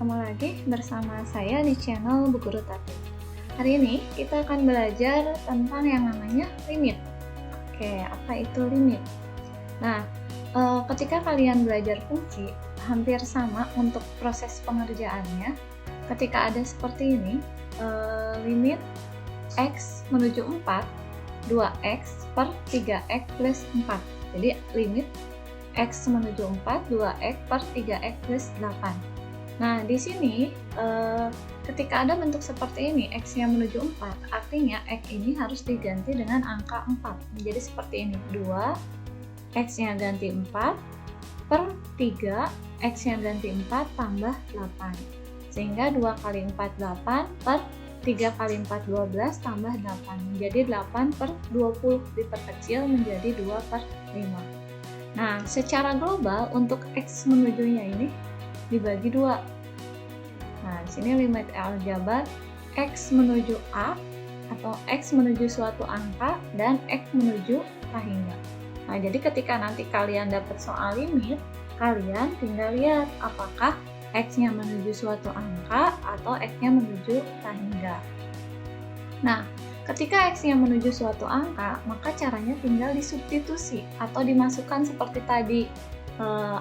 ketemu lagi bersama saya di channel Bu Guru Tati. Hari ini kita akan belajar tentang yang namanya limit. Oke, apa itu limit? Nah, ketika kalian belajar fungsi, hampir sama untuk proses pengerjaannya. Ketika ada seperti ini, limit X menuju 4, 2X per 3X plus 4. Jadi limit X menuju 4, 2X per 3X plus 8. Nah, di sini ketika ada bentuk seperti ini, X-nya menuju 4, artinya X ini harus diganti dengan angka 4. Jadi seperti ini, 2, X-nya ganti 4, per 3, X-nya ganti 4, tambah 8. Sehingga 2 kali 4, 8, per 3 kali 4, 12, tambah 8. Menjadi 8 per 20, diperkecil menjadi 2 per 5. Nah, secara global untuk X menujunya ini dibagi 2. Nah, di sini limit aljabar X menuju A atau X menuju suatu angka dan X menuju hingga. Nah, jadi ketika nanti kalian dapat soal limit, kalian tinggal lihat apakah X-nya menuju suatu angka atau X-nya menuju hingga. Nah, ketika X-nya menuju suatu angka, maka caranya tinggal disubstitusi atau dimasukkan seperti tadi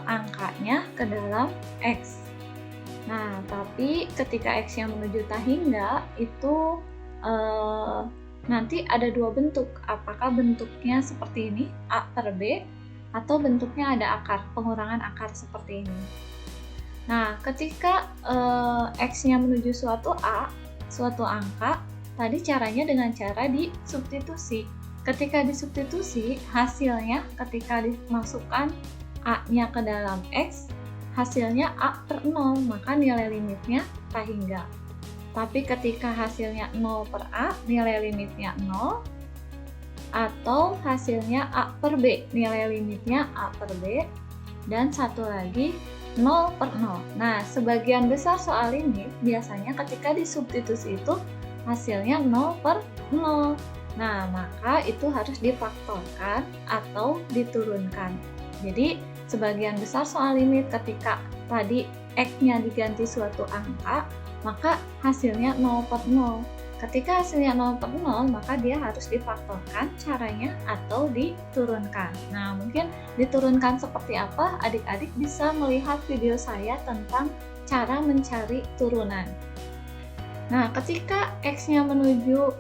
angkanya ke dalam X. Nah, tapi ketika X-nya menuju hingga itu nanti ada dua bentuk. Apakah bentuknya seperti ini, A per B, atau bentuknya ada akar, pengurangan akar seperti ini. Nah, ketika X-nya menuju suatu A, suatu angka, tadi caranya dengan cara disubstitusi. Ketika disubstitusi, hasilnya ketika dimasukkan A-nya ke dalam X, hasilnya A per 0, maka nilai limitnya hingga. Tapi ketika hasilnya 0 per A, nilai limitnya 0, atau hasilnya A per B, nilai limitnya A per B, dan satu lagi 0 per 0. Nah, sebagian besar soal ini biasanya ketika disubstitusi itu hasilnya 0 per 0. Nah, maka itu harus difaktorkan atau diturunkan. Jadi, sebagian besar soal limit ketika tadi X-nya diganti suatu angka, maka hasilnya 0 per 0. Ketika hasilnya 0 per 0, maka dia harus difaktorkan caranya atau diturunkan. Nah, mungkin diturunkan seperti apa, adik-adik bisa melihat video saya tentang cara mencari turunan. Nah, ketika X-nya menuju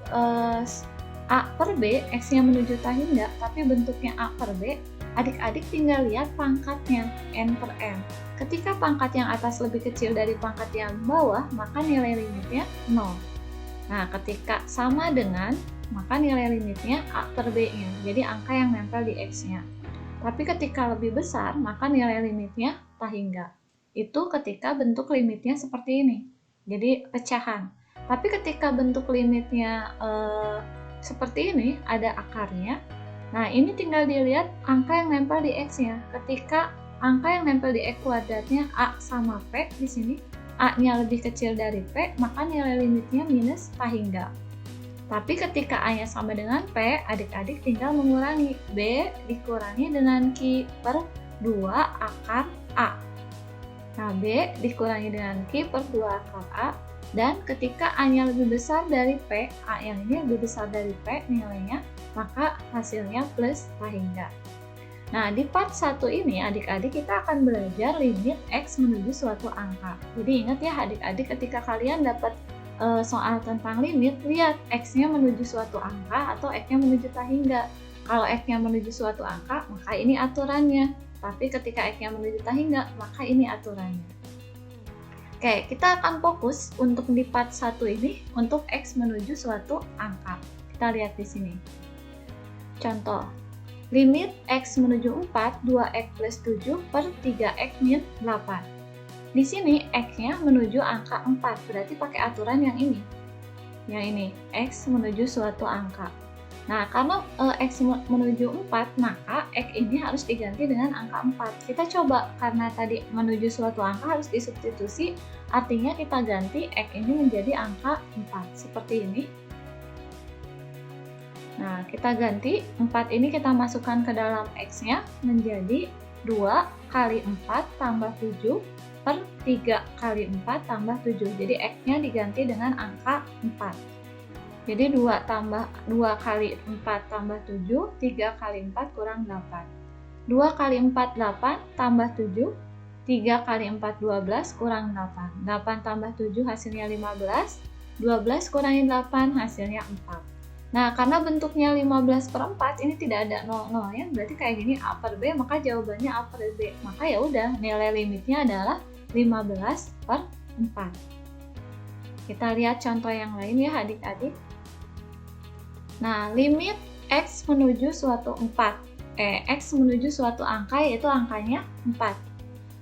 A per B, X-nya menuju hingga, tapi bentuknya A per B, adik-adik tinggal lihat pangkatnya, N per M. Ketika pangkat yang atas lebih kecil dari pangkat yang bawah, maka nilai limitnya 0. Nah, ketika sama dengan, maka nilai limitnya A per B-nya, jadi angka yang nempel di X-nya. Tapi ketika lebih besar, maka nilai limitnya hingga. Itu ketika bentuk limitnya seperti ini. Jadi pecahan. Tapi ketika bentuk limitnya seperti ini, ada akarnya. Nah, ini tinggal dilihat angka yang nempel di X-nya. Ketika angka yang nempel di X kuadratnya A sama P di sini, A-nya lebih kecil dari P, maka nilai limitnya minus hingga. Tapi ketika A-nya sama dengan P, adik-adik tinggal mengurangi. B dikurangi dengan Q per 2 akar A. Nah, B dikurangi dengan Q per 2 akar A, dan ketika A-nya lebih besar dari P, A yang ini lebih besar dari P nilainya, maka hasilnya plus hingga. Nah, di part 1 ini adik-adik kita akan belajar limit X menuju suatu angka. Jadi ingat ya adik-adik, ketika kalian dapat soal tentang limit, lihat X-nya menuju suatu angka atau X-nya menuju hingga. Kalau X-nya menuju suatu angka, maka ini aturannya. Tapi ketika X-nya menuju hingga, maka ini aturannya. Oke, kita akan fokus untuk di part 1 ini untuk X menuju suatu angka. Kita lihat di sini. Contoh, limit X menuju 4, 2X plus 7 per 3X min 8. Di sini X-nya menuju angka 4, berarti pakai aturan yang ini. Yang ini, X menuju suatu angka. Nah, karena X menuju 4, maka X ini harus diganti dengan angka 4. Kita coba, karena tadi menuju suatu angka harus disubstitusi, artinya kita ganti X ini menjadi angka 4, seperti ini. Nah, kita ganti 4 ini kita masukkan ke dalam X-nya menjadi 2 kali 4 tambah 7 per 3 kali 4 tambah 7. Jadi X-nya diganti dengan angka 4. Jadi 2 kali 4 tambah 7, 3 kali 4 kurang 8. 2 kali 4 8 tambah 7, 3 kali 4 12 kurang 8. 8 tambah 7 hasilnya 15, 12 kurangi 8 hasilnya 4. Nah, karena bentuknya 15/4 ini tidak ada 0 ya, berarti kayak gini A per B, maka jawabannya A per B. Maka ya udah, nilai limitnya adalah 15/4. Kita lihat contoh yang lain ya adik-adik. Nah, limit X menuju suatu X menuju suatu angka, yaitu angkanya 4.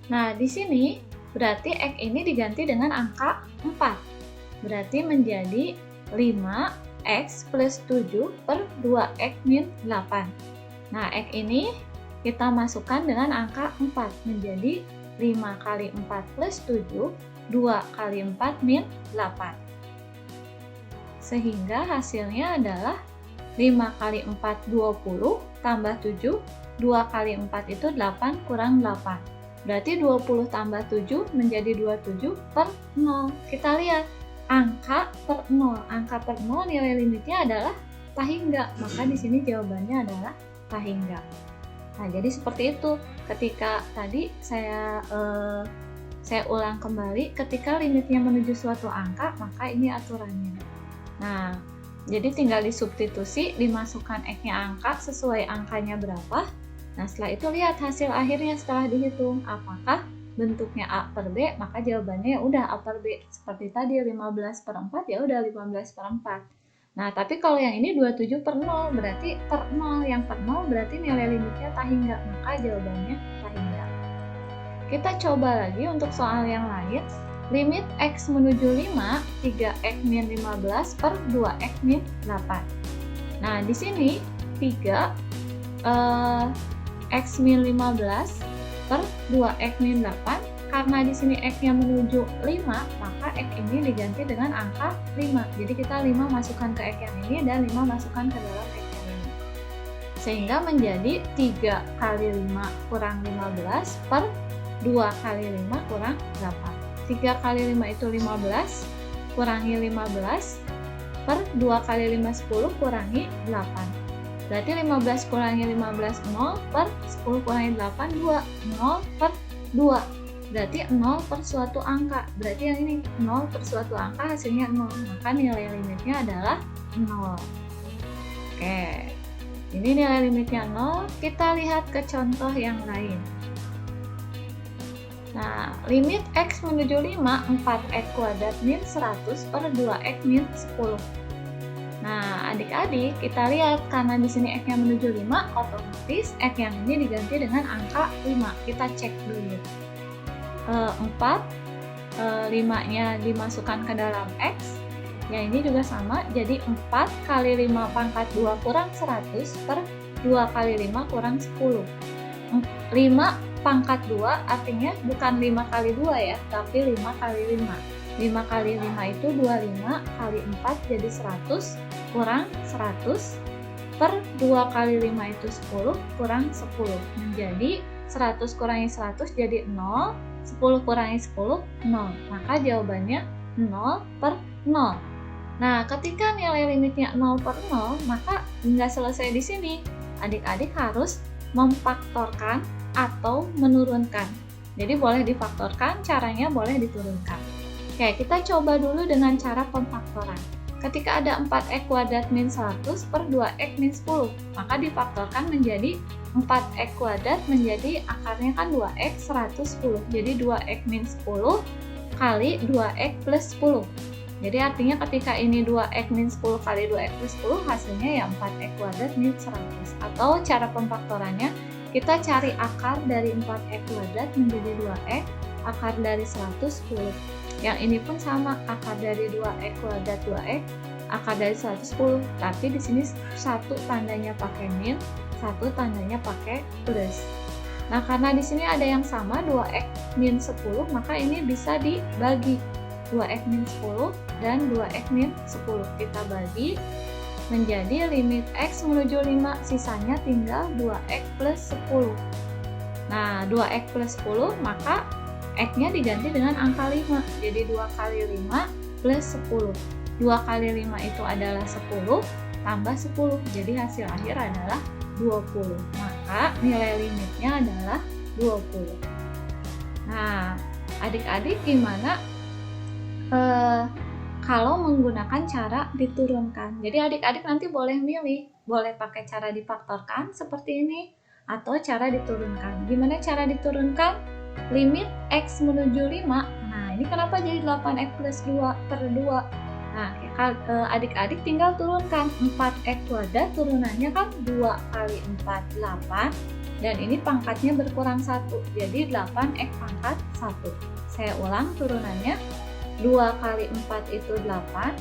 Nah, di sini berarti X ini diganti dengan angka 4. Berarti menjadi 5X plus 7 per 2X min 8. Nah, X ini kita masukkan dengan angka 4. Menjadi 5 kali 4 plus 7, 2 kali 4 min 8. Sehingga hasilnya adalah 5 kali 4 20 tambah 7, 2 kali 4 itu 8 kurang 8. Berarti 20 tambah 7 menjadi 27 per 0. Kita lihat angka per 0. Angka per 0 nilai limitnya adalah tahingga. Maka di sini jawabannya adalah tahingga. Nah, jadi seperti itu. Ketika tadi saya ulang kembali, ketika limitnya menuju suatu angka, maka ini aturannya. Nah, jadi tinggal disubstitusi, dimasukkan X-nya angka sesuai angkanya berapa. Nah, setelah itu lihat hasil akhirnya setelah dihitung. Apakah bentuknya A per B, maka jawabannya ya udah A per B. Seperti tadi 15/4 ya udah 15/4. Nah, tapi kalau yang ini 27 per 0, berarti per 0. Yang per 0 berarti nilai limitnya tahingga, maka jawabannya tahingga. Kita coba lagi untuk soal yang lain. Limit X menuju 5, 3X min 15 per 2X min 8. Nah, di sini 3 X min 15 per 2X min 8. Karena di sini X-nya menuju 5, maka X ini diganti dengan angka 5. Jadi kita 5 masukkan ke X yang ini dan 5 masukkan ke dalam X yang ini. Sehingga menjadi 3 kali 5 kurang 15 per 2 kali 5 kurang 8. 3 kali 5 itu 15, kurangi 15, per 2 kali 5 10, kurangi 8. Berarti 15 kurangi 15, 0, per 10 kurangi 8, 2. 0 per 2. Berarti 0 per suatu angka. Berarti yang ini 0 per suatu angka hasilnya 0. Maka nilai limitnya adalah 0. Oke. Ini nilai limitnya 0. Kita lihat ke contoh yang lain. Nah, limit X menuju 5, 4X kuadrat min 100 per 2X min 10. Nah, adik-adik, kita lihat karena di sini X-nya menuju 5, otomatis X yang ini diganti dengan angka 5. Kita cek dulu. 4, 5-nya dimasukkan ke dalam X. Yang ini juga sama, jadi 4 kali 5 pangkat 2 kurang 100 per 2 kali 5 kurang 10. 5 pangkat 2 artinya bukan 5 kali 2 ya, tapi 5 kali 5. 5 kali 5 itu 25, kali 4 jadi 100, kurang 100, per 2 kali 5 itu 10, kurang 10. Menjadi 100 kurangi 100 jadi 0, 10 kurangi 10, 0. Maka jawabannya 0 per 0. Nah, ketika nilai limitnya 0 per 0, maka nggak selesai di sini. Adik-adik harus memfaktorkan atau menurunkan. Jadi boleh difaktorkan, caranya boleh diturunkan. Oke, kita coba dulu dengan cara pemfaktoran. Ketika ada 4X kuadrat min 100 per 2X min 10, maka difaktorkan menjadi 4X kuadrat menjadi akarnya kan 2X 110. Jadi 2X min 10 kali 2X plus 10. Jadi artinya ketika ini 2X min 10 kali 2X plus 10, hasilnya ya 4X kuadrat min 100. Atau cara pemfaktorannya, kita cari akar dari 4X kuadrat menjadi 2X, akar dari 110. Yang ini pun sama, akar dari 2X kuadrat 2X, akar dari 110. Tapi di sini satu tandanya pakai min, satu tandanya pakai plus. Nah, karena di sini ada yang sama 2X min 10, maka ini bisa dibagi. 2X min 10 dan 2X min 10. Kita bagi menjadi limit X menuju 5, sisanya tinggal 2X plus 10. Nah, 2X plus 10, maka X-nya diganti dengan angka 5. Jadi 2 kali 5 plus 10. 2 kali 5 itu adalah 10 tambah 10. Jadi hasil akhir adalah 20. Maka nilai limitnya adalah 20. Nah, adik-adik gimana kalau menggunakan cara diturunkan? Jadi adik-adik nanti boleh milih, boleh pakai cara difaktorkan seperti ini atau cara diturunkan. Gimana cara diturunkan? Limit X menuju 5. Nah, ini kenapa jadi 8X plus 2 per 2? Nah, adik-adik tinggal turunkan 4X kuadrat, turunannya kan 2 kali 4, 8. Dan ini pangkatnya berkurang 1, jadi 8X pangkat 1. Saya ulang turunannya, 2 kali 4 itu 8,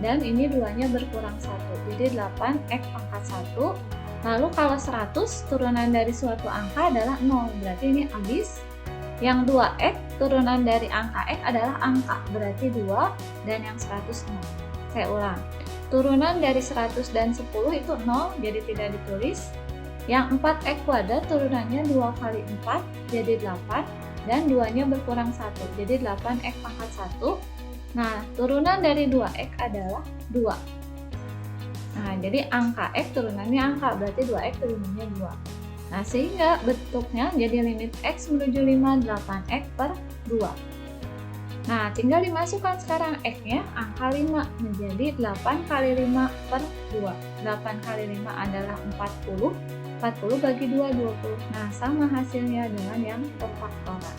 dan ini 2-nya berkurang 1, jadi 8X pangkat 1. Lalu kalau 100, turunan dari suatu angka adalah 0, berarti ini habis. Yang 2X, turunan dari angka X adalah angka, berarti 2, dan yang 100 0. Saya ulang, turunan dari 100 dan 10 itu 0, jadi tidak ditulis. Yang 4X kuadrat, turunannya 2 kali 4, jadi 8, dan 2-nya berkurang 1, jadi 8X pangkat 1. Nah, turunan dari 2X adalah 2. Nah, jadi angka X turunannya angka, berarti 2X turunannya 2. Nah, sehingga bentuknya jadi limit X menuju 5, 8X per 2. Nah, tinggal dimasukkan sekarang X-nya, angka 5, menjadi 8 kali 5 per 2. 8 kali 5 adalah 40, 40 bagi 2, 20. Nah, sama hasilnya dengan yang pemfaktoran.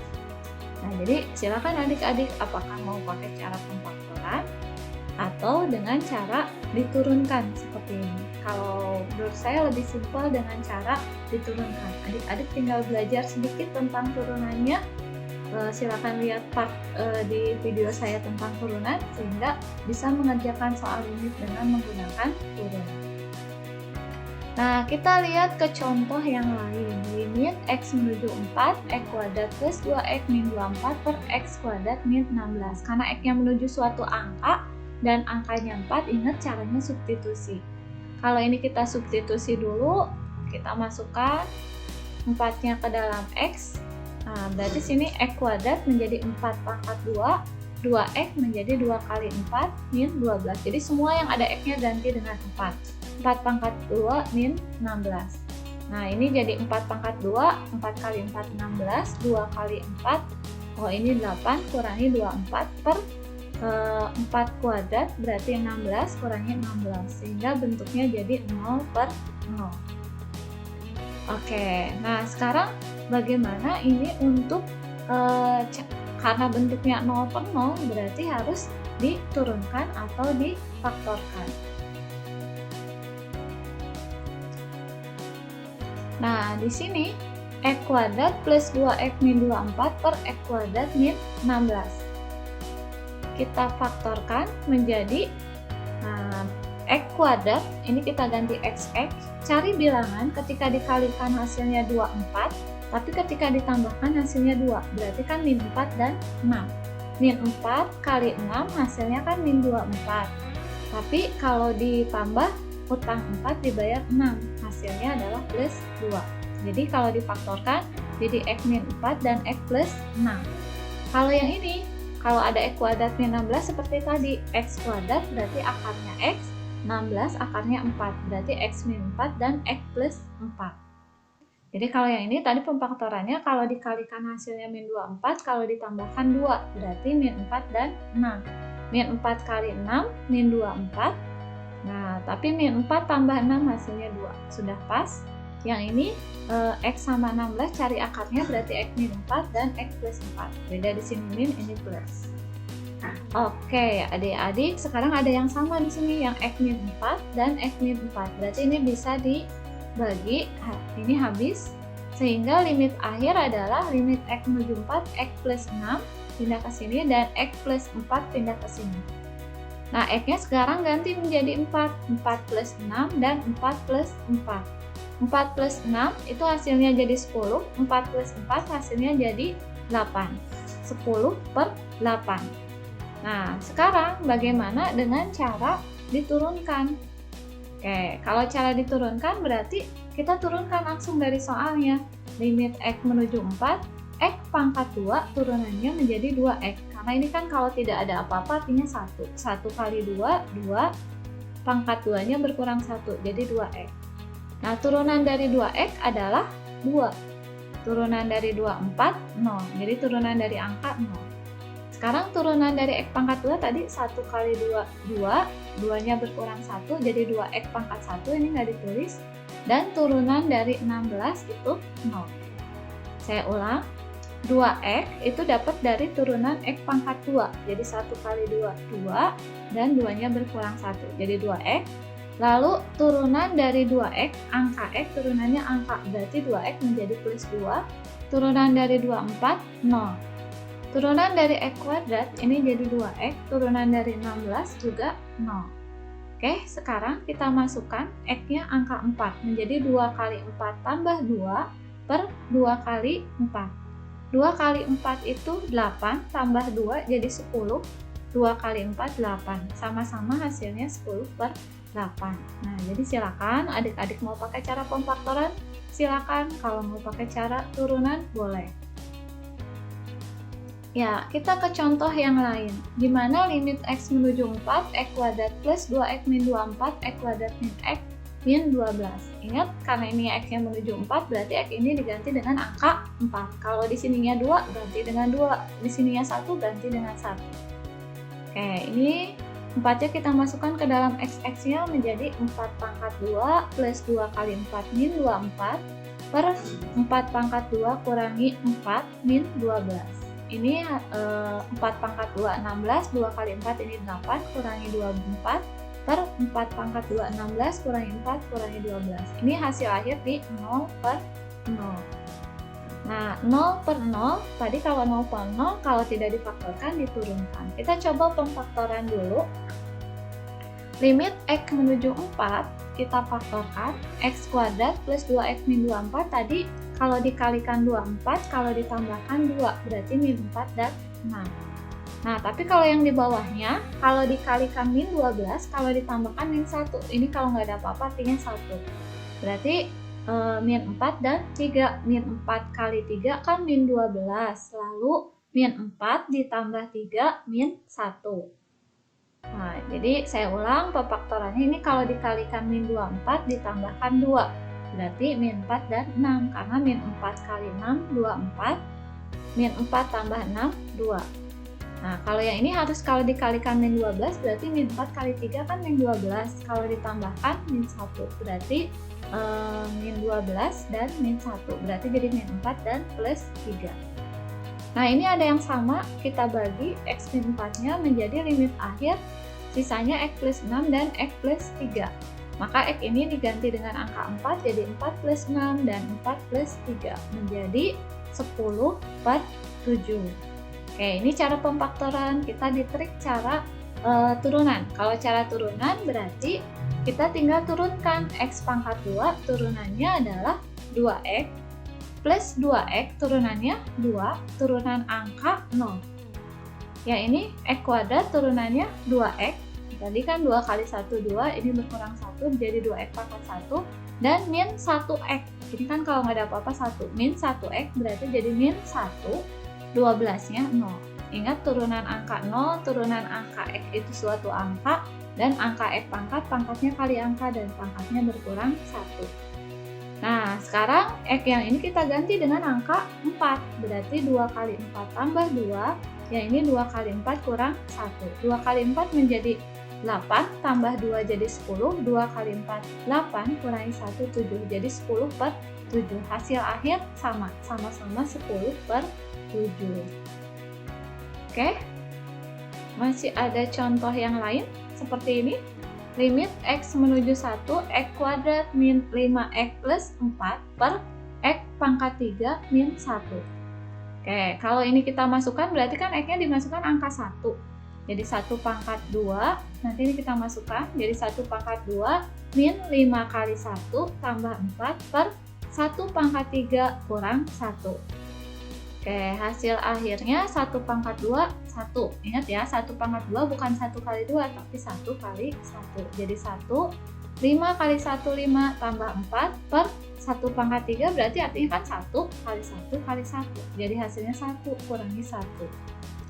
Nah, jadi silakan adik-adik apakah mau pakai cara pemfaktoran atau dengan cara diturunkan seperti ini. Kalau menurut saya lebih simpel dengan cara diturunkan. Adik-adik tinggal belajar sedikit tentang turunannya. Silakan lihat part di video saya tentang turunan sehingga bisa mengerjakan soal limit dengan menggunakan turunan. Nah, kita lihat ke contoh yang lain. Limit X menuju 4, X kuadrat plus 2X min 24 per X kuadrat min 16. Karena X-nya menuju suatu angka dan angkanya 4, ingat caranya substitusi. Kalau ini kita substitusi dulu, kita masukkan 4-nya ke dalam X. Nah, berarti sini X kuadrat menjadi 4 pangkat 2, 2X menjadi 2 kali 4 min 12. Jadi semua yang ada X-nya ganti dengan 4. 4 pangkat 2 min 16. Nah, ini jadi 4 pangkat 2, 4 kali 4 16, 2 kali 4, oh ini 8, kurangi 24 per 4 kuadrat, berarti 16, kurangi 16, sehingga bentuknya jadi 0 per 0. Oke, nah sekarang bagaimana ini untuk karena bentuknya 0 per 0, berarti harus diturunkan atau difaktorkan. Nah, di sini X kuadrat plus 2X min 24 per X kuadrat min 16. Kita faktorkan menjadi X kuadrat, ini kita ganti XX, cari bilangan ketika dikalikan hasilnya 24, tapi ketika ditambahkan hasilnya 2, berarti kan min 4 dan 6. Min 4 kali 6 hasilnya kan min 24, tapi kalau ditambah utang 4 dibayar 6, hasilnya adalah plus 2. Jadi kalau difaktorkan jadi X min 4 dan X plus 6. Kalau yang ini, kalau ada X kuadrat min 16 seperti tadi, X kuadrat berarti akarnya X, 16 akarnya 4, berarti X min 4 dan X plus 4. Jadi kalau yang ini tadi pemfaktorannya kalau dikalikan hasilnya min 24, kalau ditambahkan 2, berarti min 4 dan 6. Min 4 kali 6, min 24. Nah, tapi min 4 tambah 6 hasilnya 2. Sudah pas. Yang ini X sama 16 cari akarnya berarti X min 4 dan X plus 4. Beda di sini min, ini plus. Oke, adik-adik, sekarang ada yang sama di sini yang X min 4 dan X min 4. Berarti ini bisa dibagi, ini habis. Sehingga limit akhir adalah limit X menuju 4, X plus 6 pindah ke sini dan X plus 4 pindah ke sini. Nah, X-nya sekarang ganti menjadi 4. 4 plus 6 dan 4 plus 4. 4 plus 6 itu hasilnya jadi 10. 4 plus 4 hasilnya jadi 8. 10 per 8. Nah, sekarang bagaimana dengan cara diturunkan? Oke, kalau cara diturunkan berarti kita turunkan langsung dari soalnya. Limit X menuju 4, X pangkat 2 turunannya menjadi 2X. Karena ini kan kalau tidak ada apa-apa artinya 1. 1 kali 2, 2. Pangkat 2-nya berkurang 1, jadi 2X. Nah, turunan dari 2X adalah 2. Turunan dari 2, 4, 0. Jadi turunan dari angka 0. Sekarang turunan dari X pangkat 2 tadi 1 kali 2, 2. 2-nya berkurang 1, jadi 2X pangkat 1, ini nggak ditulis. Dan turunan dari 16 itu 0. Saya ulang. 2X itu dapat dari turunan X pangkat 2. Jadi 1 kali 2, 2. Dan 2-nya berkurang 1. Jadi 2X. Lalu turunan dari 2X, angka X turunannya angka. Berarti 2X menjadi plus 2. Turunan dari 24, 0. Turunan dari X kuadrat ini jadi 2X. Turunan dari 16 juga 0. Oke, sekarang kita masukkan X-nya angka 4. Menjadi 2 kali 4 tambah 2 per 2 kali 4. 2 kali 4 itu 8, tambah 2 jadi 10. 2 kali 4, 8. Sama-sama hasilnya 10 per 8. Nah, jadi silakan adik-adik mau pakai cara pemfaktoran, silakan. Kalau mau pakai cara turunan, boleh. Ya, kita ke contoh yang lain. Di mana limit X menuju 4, X kuadrat plus 2X min 24, X kuadrat min X min 12. Ingat, karena ini X-nya menuju 4, berarti X ini diganti dengan angka 4. Kalau di sininya 2, ganti dengan 2. Di sininya 1, ganti dengan 1. Oke, ini 4-nya kita masukkan ke dalam X-nya menjadi 4 pangkat 2 plus 2 kali 4 min 24 per 4 pangkat 2 kurangi 4 min 12. Ini 4 pangkat 2, 16, 2 kali 4 ini 8, kurangi 24 per 4 pangkat 2, 16, kurangi 4, kurangi 12. Ini hasil akhir di 0 per 0. Nah, 0 per 0, tadi kalau 0 per 0, kalau tidak difaktorkan, diturunkan. Kita coba pemfaktoran dulu. Limit X menuju 4, kita faktorkan. X kuadrat plus 2X min 24, tadi kalau dikalikan 24, kalau ditambahkan 2, berarti min 4 dan 6. Nah, tapi kalau yang di bawahnya, kalau dikalikan min 12, kalau ditambahkan min 1. Ini kalau nggak ada apa-apa artinya 1. Berarti min 4 dan 3. Min 4 kali 3 kan min 12. Lalu min 4 ditambah 3, min 1. Nah, jadi saya ulang pemfaktorannya ini kalau dikalikan min 24 ditambahkan 2. Berarti min 4 dan 6. Karena min 4 kali 6, 24. Min 4 tambah 6, 2. Nah, kalau yang ini harus kalau dikalikan min 12, berarti min 4 kali 3 kan min 12. Kalau ditambahkan min 1, berarti min 12 dan min 1. Berarti jadi min 4 dan plus 3. Nah, ini ada yang sama, kita bagi X min 4-nya menjadi limit akhir, sisanya X plus 6 dan X plus 3. Maka X ini diganti dengan angka 4, jadi 4 plus 6 dan 4 plus 3. Menjadi 10 per 7. Oke, ini cara pemfaktoran. Kita di trik cara turunan. Kalau cara turunan berarti kita tinggal turunkan X pangkat 2, turunannya adalah 2X, plus 2X turunannya 2, turunan angka 0. Ya, ini X kuadrat turunannya 2X. Tadi kan 2 kali 1, 2, ini berkurang 1, jadi 2X pangkat 1. Dan min 1X. Ini kan kalau nggak ada apa-apa 1. Min 1X berarti jadi min 1. 12-nya 0. Ingat, turunan angka 0, turunan angka X itu suatu angka, dan angka X pangkatnya kali angka, dan pangkatnya berkurang 1. Nah, sekarang X yang ini kita ganti dengan angka 4. Berarti 2 kali 4 tambah 2, yang ini 2 kali 4 kurang 1. 2 kali 4 menjadi 8, tambah 2 jadi 10, 2 kali 4, 8, kurangi 1, 7. Jadi 10 per 7. Hasil akhir sama-sama 10 per 7. Oke, masih ada contoh yang lain seperti ini. Limit X menuju 1, X kuadrat min 5X plus 4 per X pangkat 3 min 1. Oke, kalau ini kita masukkan berarti kan X-nya dimasukkan angka 1. Jadi 1 pangkat 2, nanti ini kita masukkan, jadi 1 pangkat 2 min 5 kali 1 tambah 4 per 1 pangkat 3 kurang 1. Oke, hasil akhirnya 1 pangkat 2, 1. Ingat ya, 1 pangkat 2 bukan 1 kali 2, tapi 1 kali 1. Jadi 1 5 kali 1 5 tambah 4 per 1 pangkat 3 berarti artinya kan 1 kali 1 kali 1. Jadi hasilnya 1 kurangi 1.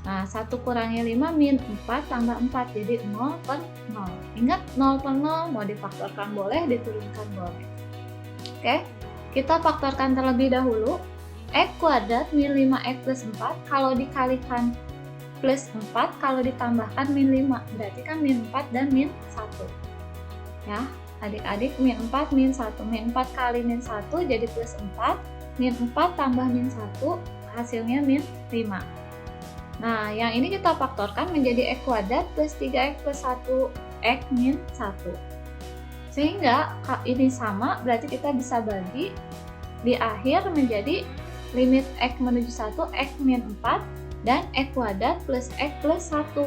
Nah, 1 kurangi 5 min 4 tambah 4 jadi 0 per 0. Ingat 0 per 0 mau difaktorkan boleh, diturunkan boleh. Oke, kita faktorkan terlebih dahulu. X kuadrat min 5x plus 4 kalau dikalikan plus 4, kalau ditambahkan min 5 berarti kan min 4 dan min 1 ya adik-adik. Min 4 min 1, min 4 kali min 1 jadi plus 4, min 4 tambah min 1 hasilnya min 5. Nah, yang ini kita faktorkan menjadi x kuadrat plus 3x plus 1x min 1. Sehingga ini sama, berarti kita bisa bagi di akhir menjadi limit x menuju 1, x min 4, dan x kuadrat plus x plus 1.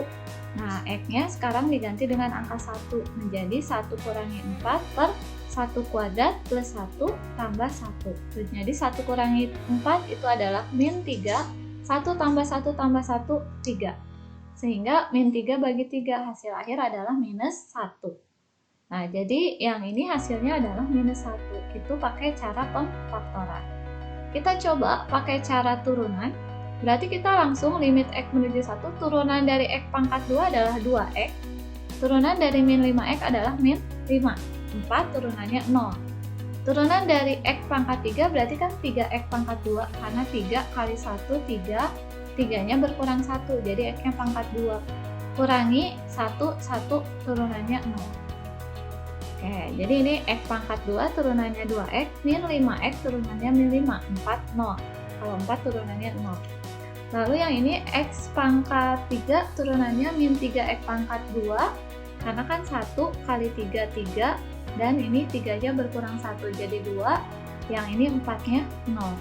Nah, x-nya sekarang diganti dengan angka 1, menjadi 1 kurangi 4 per 1 kuadrat plus 1 tambah 1. Jadi 1 kurangi 4 itu adalah min 3, 1 tambah 1 tambah 1, 3. Sehingga min 3 bagi 3, hasil akhir adalah minus 1. Nah, jadi yang ini hasilnya adalah minus 1. Itu pakai cara pemfaktoran. Kita coba pakai cara turunan. Berarti kita langsung limit x menuju 1, turunan dari x pangkat 2 adalah 2x. Turunan dari min 5x adalah min 5. 4 turunannya 0. Turunan dari x pangkat 3 berarti kan 3x pangkat 2. Karena 3 kali 1, 3. 3-nya berkurang 1, jadi x-nya pangkat 2. Kurangi 1, 1 turunannya 0. Oke, jadi ini x pangkat 2 turunannya 2x, min 5x turunannya min 5, 4, 0. Kalau 4 turunannya 0. Lalu yang ini x pangkat 3 turunannya min 3x pangkat 2, karena kan 1 kali 3, 3, dan ini 3-nya berkurang 1, jadi 2, yang ini 4-nya 0.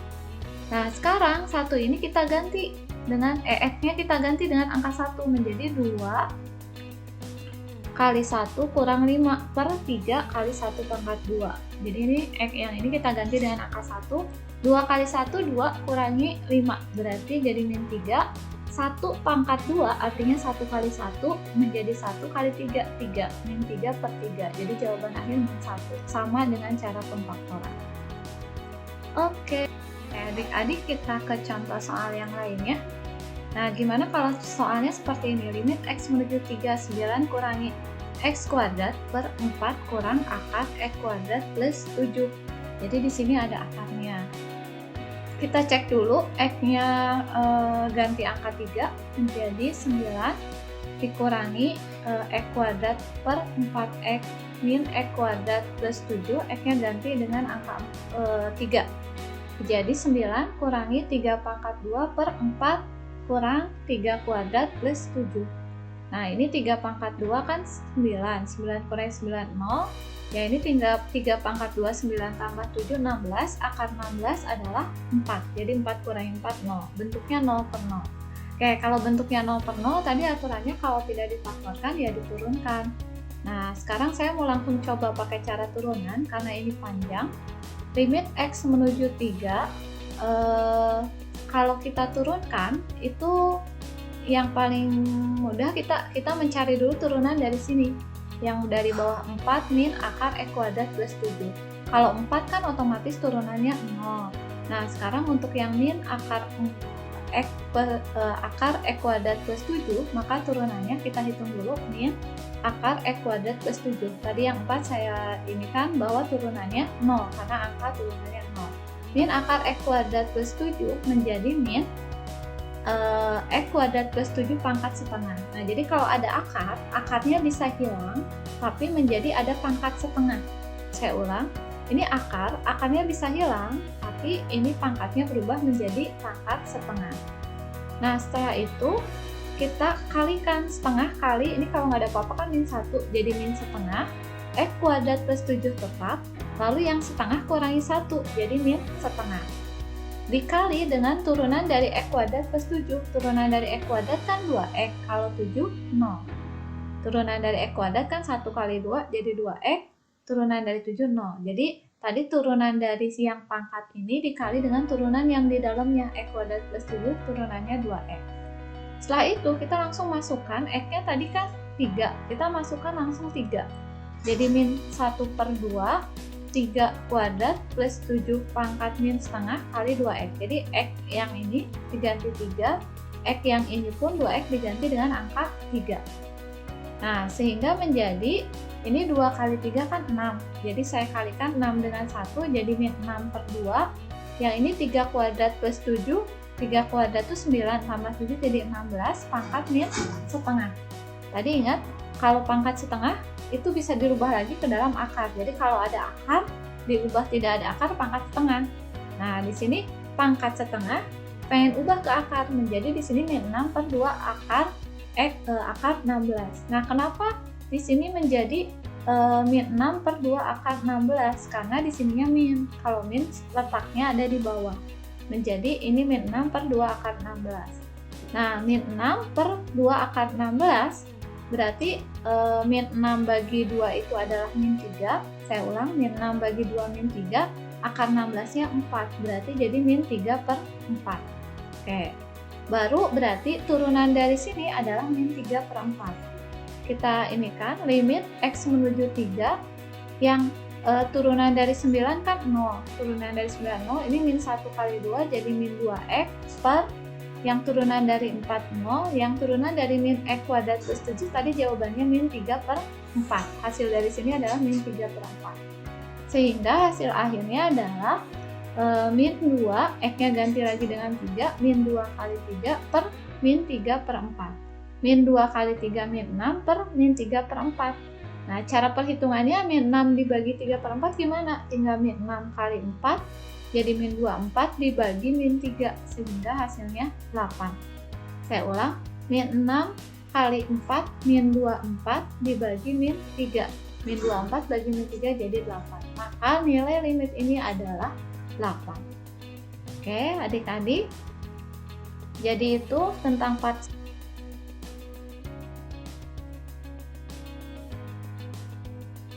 Nah, sekarang 1 ini kita ganti dengan x-nya kita ganti dengan angka 1 menjadi 2 kali 1 kurang 5 per 3 kali 1 pangkat 2. Jadi ini x yang ini kita ganti dengan angka 1. 2 kali 1, 2 kurangi 5. Berarti jadi min 3. 1 pangkat 2 artinya 1 kali 1 menjadi 1 kali 3. 3. Min 3 per 3. Jadi jawaban akhir min 1. Sama dengan cara pemfaktoran. Oke. Adik-adik kita ke contoh soal yang lainnya. Nah, gimana kalau soalnya seperti ini? Limit x menuju 3, 9 kurangi x kuadrat per 4 kurang akar x kuadrat plus 7. Jadi di sini ada akarnya. Kita cek dulu, x-nya ganti angka 3 menjadi 9 dikurangi x kuadrat per 4x min x kuadrat plus 7. X-nya ganti dengan angka 3. Jadi 9 kurangi 3 pangkat 2 per 4 kurang 3 kuadrat plus 7. Nah, ini 3 pangkat 2 kan 9. 9 kurangi 9, 0. Ya, ini tinggal 3 pangkat 2, 9 tambah 7, 16. Akar 16 adalah 4. Jadi 4 kurangi 4, 0. Bentuknya 0 per 0. Oke, kalau bentuknya 0 per 0, tadi aturannya kalau tidak difaktorkan, ya diturunkan. Nah, sekarang saya mau langsung coba pakai cara turunan, karena ini panjang. Limit x menuju 3, kalau kita turunkan itu yang paling mudah kita mencari dulu turunan dari sini, yang dari bawah 4 min akar x kuadrat plus 7. Kalau 4 kan otomatis turunannya 0. Nah, sekarang untuk yang min akar x kuadrat plus 7, maka turunannya kita hitung dulu min akar x kuadrat plus 7. Tadi yang 4 saya ini kan bahwa turunannya 0 karena angka turunannya 0. Min akar x kuadrat plus 7 menjadi min x kuadrat plus 7 pangkat setengah. Nah, jadi kalau ada akar, akarnya bisa hilang, tapi menjadi ada pangkat setengah. Saya ulang, ini akarnya bisa hilang, tapi ini pangkatnya berubah menjadi pangkat setengah. Nah, setelah itu, kita kalikan setengah kali, ini kalau nggak ada apa-apa kan min 1, jadi min setengah, x kuadrat plus 7 tetap, lalu yang setengah kurangi 1, jadi min setengah. Dikali dengan turunan dari x kuadrat plus 7. Turunan dari x kuadrat kan 2x, kalau 7, 0. Turunan dari x kuadrat kan 1 kali 2, jadi 2x. Turunan dari 7, 0. Jadi, tadi turunan dari yang pangkat ini dikali dengan turunan yang di dalamnya, x kuadrat plus 7, turunannya 2x. Setelah itu, kita langsung masukkan, x-nya tadi kan 3. Kita masukkan langsung 3. Jadi min 1/2 3 kuadrat plus 7 pangkat min setengah kali 2x. Jadi x yang ini diganti 3, x yang ini pun 2x diganti dengan angka 3. Nah, sehingga menjadi ini 2 kali 3 kan 6. Jadi saya kalikan 6 dengan 1 jadi min 6/2. Yang ini 3 kuadrat plus 7, 3 kuadrat itu 9 tambah 7 jadi 16 pangkat min setengah. Tadi ingat, kalau pangkat setengah itu bisa dirubah lagi ke dalam akar. Jadi kalau ada akar, diubah tidak ada akar pangkat setengah. Nah, di sini pangkat setengah pengen ubah ke akar, menjadi di sini min 6/2 akar akar 16. Nah, kenapa di sini menjadi min 6/2 akar 16? Karena di sininya min. Kalau min letaknya ada di bawah. Menjadi ini min 6/2 akar 16. Nah, min 6/2 akar 16 berarti min 6 bagi 2 itu adalah min 3. Saya ulang, min 6 bagi 2 min 3, akar 16-nya 4. Berarti jadi min 3/4. Oke. Baru berarti turunan dari sini adalah min 3/4. Kita ini kan limit x menuju 3 yang turunan dari 9 kan 0. Turunan dari 9 0, ini min 1 kali 2 jadi min 2x per yang turunan dari 4 0, yang turunan dari min x kuadrat plus 7 tadi jawabannya min 3/4. Hasil dari sini adalah min 3/4. Sehingga hasil akhirnya adalah min 2, x-nya ganti lagi dengan 3, min 2 kali 3 per min 3/4. Min 2 kali 3 min 6 per min 3/4. Nah, cara perhitungannya min 6 dibagi 3/4 gimana? Tinggal min 6 kali 4, jadi min 24 dibagi min 3, sehingga hasilnya 8. Saya ulang, min 6 kali 4 min 24 dibagi min 3. Min 24 bagi min 3 jadi 8. Maka nilai limit ini adalah 8. Oke, adik-adik. Jadi itu tentang part